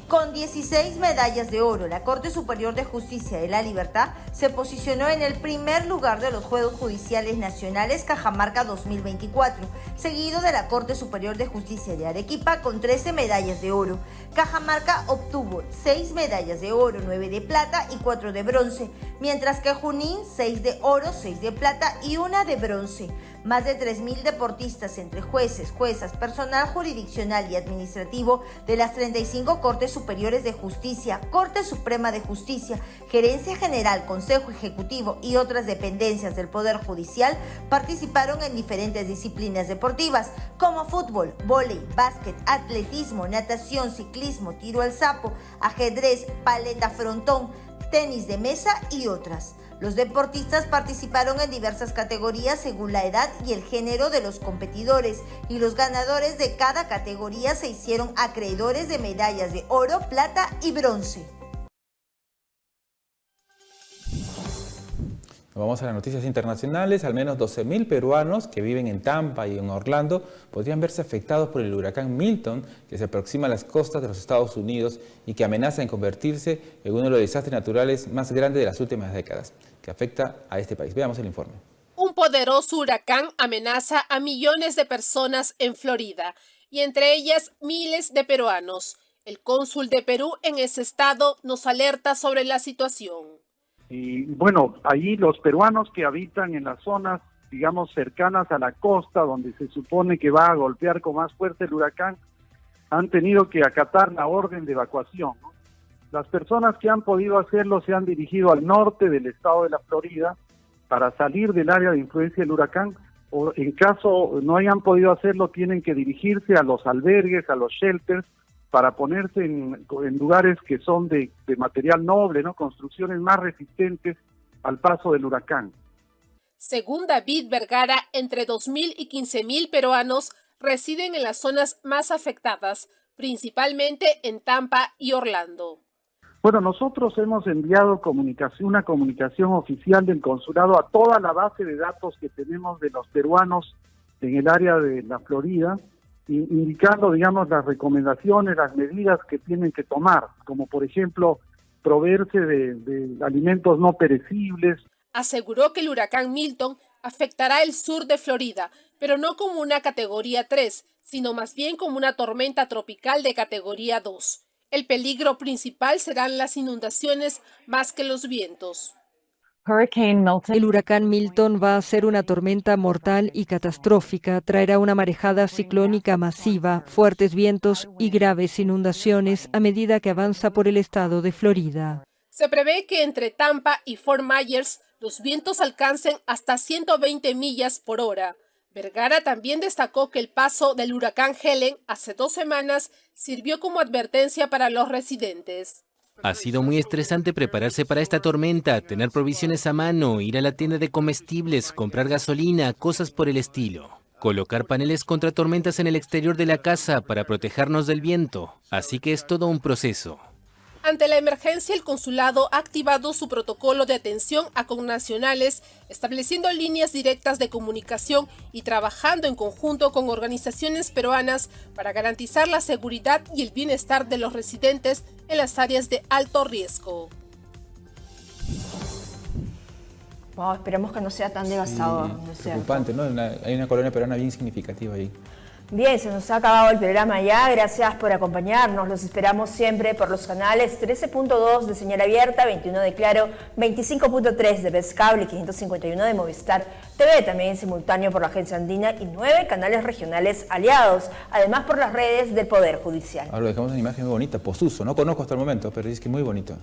Con 16 medallas de oro, la Corte Superior de Justicia de la Libertad se posicionó en el primer lugar de los Juegos Judiciales Nacionales Cajamarca 2024, seguido de la Corte Superior de Justicia de Arequipa con 13 medallas de oro. Cajamarca obtuvo 6 medallas de oro, 9 de plata y 4 de bronce, mientras que Junín 6 de oro, 6 de plata y 1 de bronce. Más de 3.000 deportistas entre jueces, juezas, personal jurisdiccional y administrativo de las 35 Cortes Superiores de Justicia, Corte Suprema de Justicia, Gerencia General, Consejo Ejecutivo y otras dependencias del Poder Judicial participaron en diferentes disciplinas deportivas como fútbol, vóley, básquet, atletismo, natación, ciclismo, tiro al sapo, ajedrez, paleta frontón, tenis de mesa y otras. Los deportistas participaron en diversas categorías según la edad y el género de los competidores, y los ganadores de cada categoría se hicieron acreedores de medallas de oro, plata y bronce. Vamos a las noticias internacionales. Al menos 12.000 peruanos que viven en Tampa y en Orlando podrían verse afectados por el huracán Milton, que se aproxima a las costas de los Estados Unidos y que amenaza en convertirse en uno de los desastres naturales más grandes de las últimas décadas, que afecta a este país. Veamos el informe. Un poderoso huracán amenaza a millones de personas en Florida, y entre ellas miles de peruanos. El cónsul de Perú en ese estado nos alerta sobre la situación. Y bueno, ahí los peruanos que habitan en las zonas, digamos, cercanas a la costa, donde se supone que va a golpear con más fuerza el huracán, han tenido que acatar la orden de evacuación, ¿no? Las personas que han podido hacerlo se han dirigido al norte del estado de la Florida para salir del área de influencia del huracán, o en caso no hayan podido hacerlo, tienen que dirigirse a los albergues, a los shelters, para ponerse en lugares que son de material noble, ¿no? Construcciones más resistentes al paso del huracán. Según David Vergara, entre 2.000 y 15.000 peruanos residen en las zonas más afectadas, principalmente en Tampa y Orlando. Bueno, nosotros hemos enviado una comunicación oficial del consulado a toda la base de datos que tenemos de los peruanos en el área de la Florida, indicando, digamos, las recomendaciones, las medidas que tienen que tomar, como por ejemplo, proveerse de alimentos no perecibles. Aseguró que el huracán Milton afectará el sur de Florida, pero no como una categoría 3, sino más bien como una tormenta tropical de categoría 2. El peligro principal serán las inundaciones más que los vientos. El huracán Milton va a ser una tormenta mortal y catastrófica. Traerá una marejada ciclónica masiva, fuertes vientos y graves inundaciones a medida que avanza por el estado de Florida. Se prevé que entre Tampa y Fort Myers los vientos alcancen hasta 120 millas por hora. Vergara también destacó que el paso del huracán Helen hace 2 semanas sirvió como advertencia para los residentes. Ha sido muy estresante prepararse para esta tormenta, tener provisiones a mano, ir a la tienda de comestibles, comprar gasolina, cosas por el estilo. Colocar paneles contra tormentas en el exterior de la casa para protegernos del viento. Así que es todo un proceso. Ante la emergencia, el consulado ha activado su protocolo de atención a connacionales, estableciendo líneas directas de comunicación y trabajando en conjunto con organizaciones peruanas para garantizar la seguridad y el bienestar de los residentes en las áreas de alto riesgo. Wow, esperemos que no sea tan devastador. Sí, preocupante, ¿no? Hay una colonia peruana bien significativa ahí. Bien, se nos ha acabado el programa ya. Gracias por acompañarnos. Los esperamos siempre por los canales 13.2 de señal abierta, 21 de Claro, 25.3 de Vez Cable y 551 de Movistar TV, también en simultáneo por la Agencia Andina y 9 canales regionales aliados, además por las redes del Poder Judicial. Ahora lo dejamos una imagen muy bonita, Posuso. No conozco hasta el momento, pero es que muy bonito.